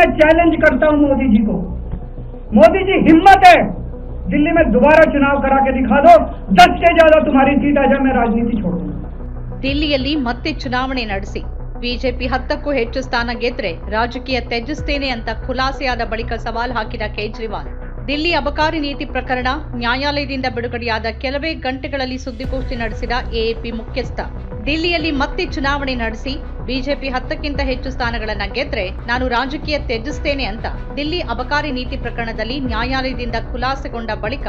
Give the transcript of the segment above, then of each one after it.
मैं चैलेंज करता हूं मोदी जी को। मोदी जी, हिम्मत है दिल्ली में दोबारा चुनाव करा के दिखा दो, 10 से ज्यादा तुम्हारी सीट आ जाए, मैं राजनीति छोड़ दूंगा। ದಿಲ್ಲಿಯಲ್ಲಿ ಮತ್ತೆ ಚುನಾವಣೆ ನಡೆಸಿ ಬಿಜೆಪಿ 10ಕ್ಕೂ ಹೆಚ್ಚು ಸ್ಥಾನ ಗೆದ್ರೆ ರಾಜಕೀಯ ತ್ಯಜಿಸುತ್ತೇನೆ ಅಂತ ಖುಲಾಸೆಯಾದ ಬಳಿಕ ಸವಾಲ್ ಹಾಕಿದ ಕೇಜ್ರಿವಾಲ್. ದಿಲ್ಲಿ ಅಬಕಾರಿ ನೀತಿ ಪ್ರಕರಣ ನ್ಯಾಯಾಲಯದಿಂದ ಬಿಡುಗಡೆಯಾದ ಕೆಲವೇ ಗಂಟೆಗಳಲ್ಲಿ ಸುದ್ದಿಗೋಷ್ಠಿ ನಡೆಸಿದ ಎಎಪಿ ಮುಖ್ಯಸ್ಥ. ದಿಲ್ಲಿಯಲ್ಲಿ ಮತ್ತೆ ಚುನಾವಣೆ ನಡೆಸಿ ಬಿಜೆಪಿ 10ಕ್ಕಿಂತ ಹೆಚ್ಚು ಸ್ಥಾನಗಳನ್ನು ಗೆದ್ರೆ ನಾನು ರಾಜಕೀಯ ತ್ಯಜಿಸುತ್ತೇನೆ ಅಂತ ದಿಲ್ಲಿ ಅಬಕಾರಿ ನೀತಿ ಪ್ರಕರಣದಲ್ಲಿ ನ್ಯಾಯಾಲಯದಿಂದ ಖುಲಾಸೆಗೊಂಡ ಬಳಿಕ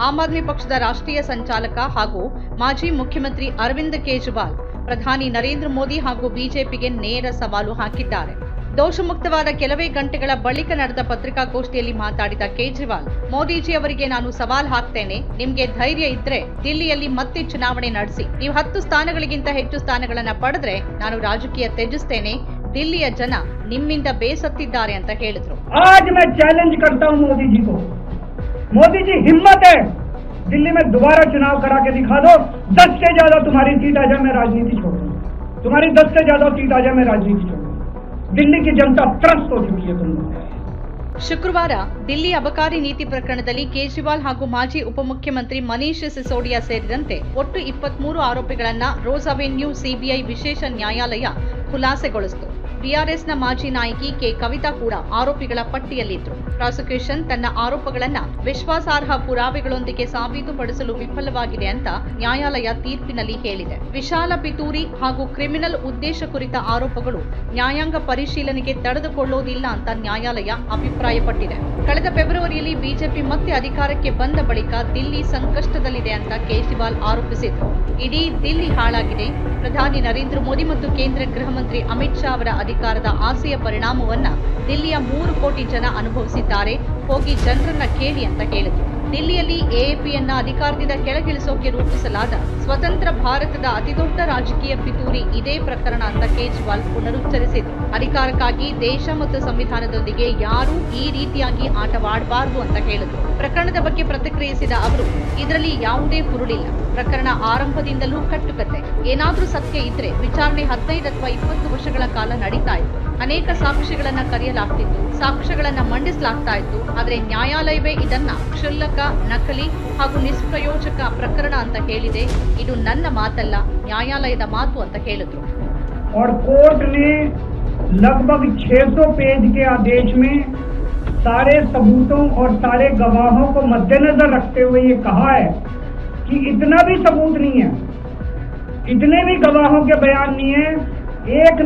ಆಮ್ ಆದ್ಮಿ ಪಕ್ಷದ ರಾಷ್ಟ್ರೀಯ ಸಂಚಾಲಕ ಹಾಗೂ ಮಾಜಿ ಮುಖ್ಯಮಂತ್ರಿ ಅರವಿಂದ್ ಕೇಜ್ರಿವಾಲ್ ಪ್ರಧಾನಿ ನರೇಂದ್ರ ಮೋದಿ ಹಾಗೂ ಬಿಜೆಪಿಗೆ ನೇರ ಸವಾಲು ಹಾಕಿದ್ದಾರೆ. ದೋಷಮುಕ್ತವಾದ ಕೆಲವೇ ಗಂಟೆಗಳ ಬಳಿಕ ನಡೆದ ಪತ್ರಿಕಾಗೋಷ್ಠಿಯಲ್ಲಿ ಮಾತಾಡಿದ ಕೇಜ್ರಿವಾಲ್, ಮೋದಿಜಿ ಅವರಿಗೆ ನಾನು ಸವಾಲ್ ಹಾಕ್ತೇನೆ, ನಿಮ್ಗೆ ಧೈರ್ಯ ಇದ್ರೆ ದಿಲ್ಲಿಯಲ್ಲಿ ಮತ್ತೆ ಚುನಾವಣೆ ನಡೆಸಿ, ನೀವು 10 ಸ್ಥಾನಗಳಿಗಿಂತ ಹೆಚ್ಚು ಸ್ಥಾನಗಳನ್ನ ಪಡೆದ್ರೆ ನಾನು ರಾಜಕೀಯ ತ್ಯಜಿಸುತ್ತೇನೆ, ದಿಲ್ಲಿಯ ಜನ ನಿಮ್ಮಿಂದ ಬೇಸತ್ತಿದ್ದಾರೆ ಅಂತ ಹೇಳಿದ್ರು. आज मैं चैलेंज करता हूं मोदी जी को। मोदी जी, हिम्मत है दिल्ली में दोबारा चुनाव करा के दिखा दो, 10 से ज्यादा तुम्हारी सीट आ जाए, मैं राजनीति छोड़ दूंगा। तुम्हारी 10 से ज्यादा सीट आ जाए, मैं राजनीति छोड़ दूंगा। दिल्ली की जनता त्रस्त हो चुकी है तुम लोग। ಶುಕ್ರವಾರ ದಿಲ್ಲಿ ಅಬಕಾರಿ ನೀತಿ ಪ್ರಕರಣದಲ್ಲಿ ಕೇಜ್ರಿವಾಲ್ ಹಾಗೂ ಮಾಜಿ ಉಪಮುಖ್ಯಮಂತ್ರಿ ಮನೀಶ್ ಸಿಸೋಡಿಯಾ ಸೇರಿದಂತೆ ಒಟ್ಟು 23 ಆರೋಪಿಗಳನ್ನ ರೋಸ್ ಅವೆನ್ಯೂ ಸಿಬಿಐ ವಿಶೇಷ ನ್ಯಾಯಾಲಯ ಖುಲಾಸೆಗೊಳಿಸಿತು. ಟಿಆರ್ಎಸ್ನ ಮಾಜಿ ನಾಯಕಿ ಕೆ ಕವಿತಾ ಕೂಡ ಆರೋಪಿಗಳ ಪಟ್ಟಿಯಲ್ಲಿದ್ರು. ಪ್ರಾಸಿಕ್ಯೂಷನ್ ತನ್ನ ಆರೋಪಗಳನ್ನ ವಿಶ್ವಾಸಾರ್ಹ ಪುರಾವೆಗಳೊಂದಿಗೆ ಸಾಬೀತುಪಡಿಸಲು ವಿಫಲವಾಗಿದೆ ಅಂತ ನ್ಯಾಯಾಲಯ ತೀರ್ಪಿನಲ್ಲಿ ಹೇಳಿದೆ. ವಿಶಾಲ ಪಿತೂರಿ ಹಾಗೂ ಕ್ರಿಮಿನಲ್ ಉದ್ದೇಶ ಕುರಿತ ಆರೋಪಗಳು ನ್ಯಾಯಾಂಗ ಪರಿಶೀಲನೆಗೆ ತಡೆದುಕೊಳ್ಳುವುದಿಲ್ಲ ಅಂತ ನ್ಯಾಯಾಲಯ ಅಭಿಪ್ರಾಯಪಟ್ಟಿದೆ. ಕಳೆದ ಫೆಬ್ರವರಿಯಲ್ಲಿ ಬಿಜೆಪಿ ಮತ್ತೆ ಅಧಿಕಾರಕ್ಕೆ ಬಂದ ಬಳಿಕ ದಿಲ್ಲಿ ಸಂಕಷ್ಟದಲ್ಲಿದೆ ಅಂತ ಕೇಜ್ರಿವಾಲ್ ಆರೋಪಿಸಿದ್ರು. ಇಡೀ ದಿಲ್ಲಿ ಹಾಳಾಗಿದೆ. ಪ್ರಧಾನಿ ನರೇಂದ್ರ ಮೋದಿ ಮತ್ತು ಕೇಂದ್ರ ಗೃಹ ಮಂತ್ರಿ ಅಮಿತ್ ಶಾ ಅವರ ಅಧಿಕಾರದ ಆಸೆಯ ಪರಿಣಾಮವನ್ನ ದಿಲ್ಲಿಯ 3 ಕೋಟಿ ಜನ ಅನುಭವಿಸಿದ್ದಾರೆ, ಹೋಗಿ ಜನರನ್ನ ಕೇಳಿ ಅಂತ ಹೇಳಿದ್ರು. ದಿಲ್ಲಿಯಲ್ಲಿ ಎಎಪಿಯನ್ನ ಅಧಿಕಾರದಿಂದ ಕೆಳಗಿಳಿಸೋಕೆ ರೂಪಿಸಲಾದ ಸ್ವತಂತ್ರ ಭಾರತದ ಅತಿದೊಡ್ಡ ರಾಜಕೀಯ ಪಿತೂರಿ ಇದೇ ಪ್ರಕರಣ ಅಂತ ಕೇಜ್ರಿವಾಲ್ ಪುನರುಚ್ಚರಿಸಿದ್ರು. ಅಧಿಕಾರಕ್ಕಾಗಿ ದೇಶ ಮತ್ತು ಸಂವಿಧಾನದೊಂದಿಗೆ ಯಾರೂ ಈ ರೀತಿಯಾಗಿ ಆಟವಾಡಬಾರದು ಅಂತ ಹೇಳಿದ್ರು. ಪ್ರಕರಣದ ಬಗ್ಗೆ ಪ್ರತಿಕ್ರಿಯಿಸಿದ ಅವರು, ಇದರಲ್ಲಿ ಯಾವುದೇ ಹುರುಳಿಲ್ಲ, ಪ್ರಕರಣ ಆರಂಭದಿಂದಲೂ ಕಟ್ಟುಕತೆ. ಏನಾದ್ರೂ ಸತ್ಯ ಇದ್ರೆ ವಿಚಾರಣೆ 15 ಅಥವಾ 20 ವರ್ಷಗಳ ಕಾಲ ನಡೀತಾ ಇತ್ತು. ಅನೇಕ ಸಾಕ್ಷಿಗಳನ್ನ ಕರೆಯಲಾಗ್ತಿತ್ತು, ಸಾಕ್ಷ್ಯಗಳನ್ನ ಮಂಡಿಸಲಾಗ್ತಾ ಇತ್ತು. ಆದ್ರೆ ನ್ಯಾಯಾಲಯವೇ ಇದನ್ನ ಕ್ಷುಲ್ಲಕ, ನಕಲಿ ಹಾಗೂ ನಿಷ್ಪ್ರಯೋಜಕ ಪ್ರಕರಣ ಅಂತ ಹೇಳಿದೆ. ಇದು ನನ್ನ ಮಾತಲ್ಲ, ನ್ಯಾಯಾಲಯದ ಮಾತು ಅಂತ ಹೇಳಿದ್ರು. और कोर्ट ने लगभग 600 पेज के आदेश में सारे सबूतों और सारे गवाहों को मद्देनजर रखते हुए ये कहा है कि इतना भी सबूत नहीं है, इतने भी गवाहों के बयान नहीं है, एक